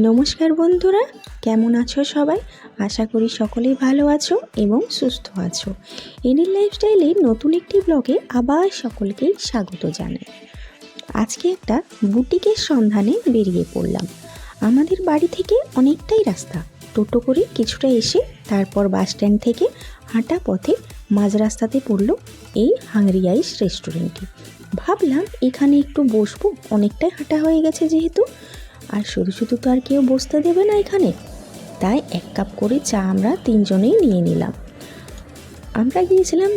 নমস্কার বন্ধুরা, কেমন আছো সবাই? আশা করি সকলেই ভালো আছো এবং সুস্থ আছো। এনিল লাইফস্টাইলের নতুন একটি ব্লগে আবার সকলকেই স্বাগত জানাই। আজকে একটা বুটিকের সন্ধানে বেরিয়ে পড়লাম। আমাদের বাড়ি থেকে অনেকটাই রাস্তা, টোটো করে কিছুটা এসে তারপর বাস স্ট্যান্ড থেকে হাঁটা পথে মাঝ রাস্তাতে পড়ল এই হাংরি আইস রেস্টুরেন্টটি। ভাবলাম এখানে একটু বসবো, অনেকটাই হাঁটা হয়ে গেছে যেহেতু, আর শুধু শুধু তো আর কেউ বসতে দেবে না এখানে, তাই এক কাপ করে চা আমরা তিনজনেই নিয়ে নিলাম। আমরা গিয়েছিলাম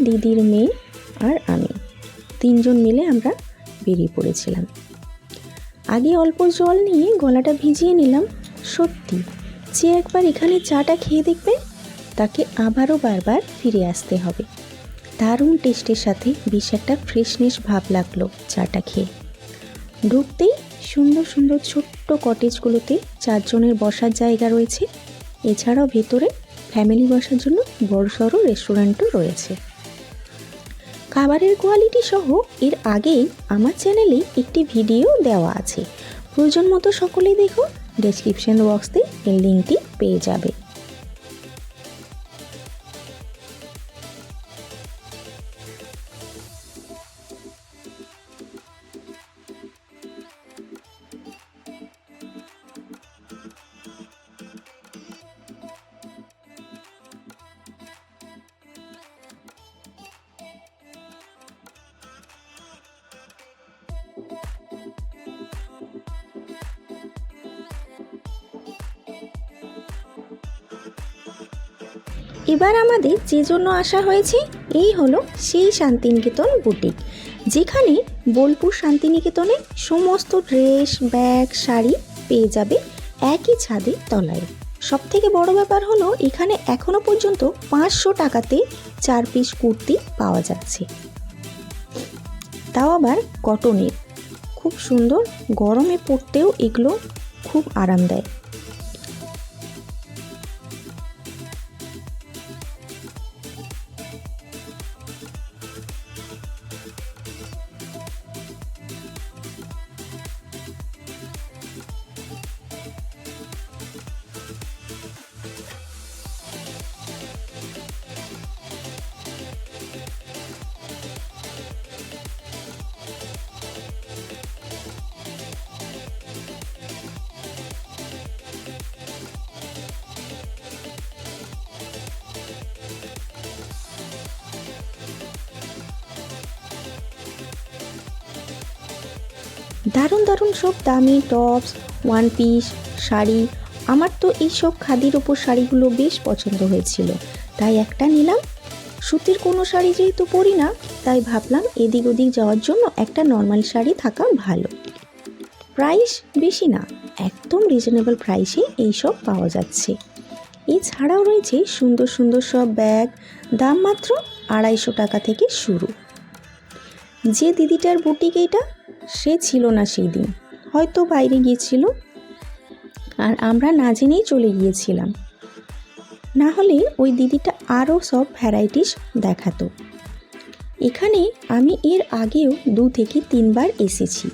দিদির মেয়ে আর আমি, তিনজন মিলে আমরা বেরিয়ে পড়েছিলাম। আগে অল্প জল নিয়ে গলাটা ভিজিয়ে নিলাম। সত্যি যে একবার এখানে চাটা খেয়ে দেখবে তাকে আবারও বারবার ফিরে আসতে হবে। দারুণ টেস্টের সাথে বেশ একটা ফ্রেশনেস ভাব লাগলো চাটা খেয়ে। ঢুকতেই সুন্দর সুন্দর ছোট্ট কটেজগুলোতে চারজনের বসার জায়গা রয়েছে। এছাড়াও ভেতরে ফ্যামিলি বসার জন্য বড়সড় রেস্টুরেন্টও রয়েছে। খাবারের কোয়ালিটি সহ এর আগেই আমার চ্যানেলে একটি ভিডিও দেওয়া আছে, প্রয়োজন মতো সকলেই দেখো, ডেসক্রিপশন বক্সে এর লিঙ্কটি পেয়ে যাবে। এবার আমাদের যে জন্য আসা হয়েছে এই হলো সেই শান্তিনিকেতন বুটিক, যেখানে বোলপুর শান্তিনিকেতনে সমস্ত ড্রেস, ব্যাগ, শাড়ি পেয়ে যাবে একই ছাদের তলায়। সবথেকে বড় ব্যাপার হলো এখানে এখনো পর্যন্ত 500 টাকাতে 4 পিস কুর্তি পাওয়া যাচ্ছে, তাও আবার কটনের। খুব সুন্দর, গরমে পরতেও এগুলো খুব আরাম দেয়। দারুণ দারুণ সব দামি টপস, ওয়ান পিস, শাড়ি। আমার তো এইসব খাদির ওপর শাড়িগুলো বেশ পছন্দ হয়েছিল, তাই একটা নিলাম। সুতির কোনো শাড়ি যেহেতু পরি না, তাই ভাবলাম এদিক ওদিক যাওয়ার জন্য একটা নর্মাল শাড়ি থাকা ভালো। প্রাইস বেশি না, একদম রিজনেবল প্রাইসে এইসব পাওয়া যাচ্ছে। এছাড়াও রয়েছে সুন্দর সুন্দর সব ব্যাগ, দাম মাত্র 250 টাকা থেকে শুরু। যে দিদিটার বুটিক এটা, সে ছিল না সেই দিন, হয়তো বাইরে গিয়েছিল, আর আমরা না জেনেই চলে গিয়েছিলাম, না হলে ওই দিদিটা আরও সব ভ্যারাইটিস দেখাতো। এখানে আমি এর আগেও 2 থেকে 3 বার এসেছি,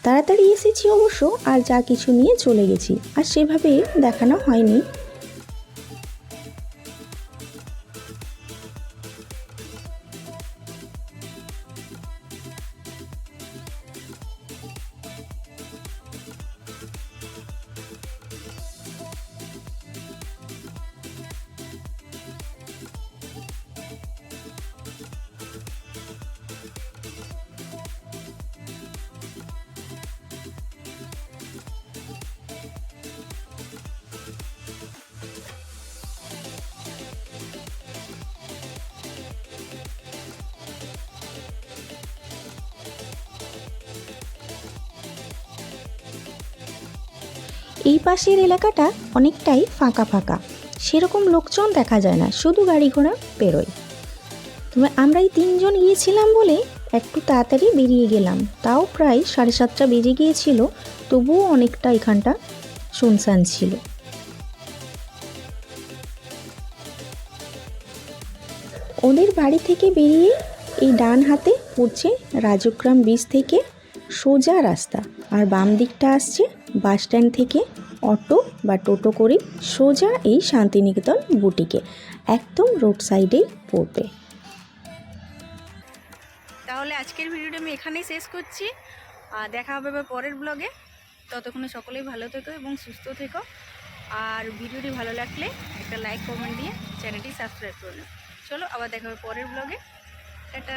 তাড়াতাড়ি এসেছি অবশ্য, আর যা কিছু নিয়ে চলে গেছি, আর সেভাবে দেখানো হয়নি। এই পাশের এলাকাটা অনেকটাই ফাঁকা ফাঁকা, সেরকম লোকজন দেখা যায় না, শুধু গাড়ি ঘোড়া বেরোয়। তবে আমরা এই 3 জন গিয়েছিলাম বলে একটু তাড়াতাড়ি বেরিয়ে গেলাম, তাও প্রায় 7:30 বেজে গিয়েছিল, তবুও অনেকটা এখানটা শুনশান ছিল। ওদের বাড়ি থেকে বেরিয়ে এই ডান হাতে পড়ছে রাজগ্রাম ব্রিজ থেকে সোজা রাস্তা, আর বাম দিকটা আসছে বাস স্ট্যান্ড থেকে অটো বা টোটো করে সোজা এই শান্তিনিকেতন বুটিকে, একদম রোড সাইডেই পড়বে। তাহলে আজকের ভিডিওটা আমি এখানেই শেষ করছি, আর দেখা হবে এবার পরের ব্লগে। ততক্ষণে সকলেই ভালো থেকো এবং সুস্থ থেকো, আর ভিডিওটি ভালো লাগলে একটা লাইক কমেন্ট দিয়ে চ্যানেলটি সাবস্ক্রাইব করে নাও। চলো আবার দেখা হবে পরের ব্লগে। টাটা।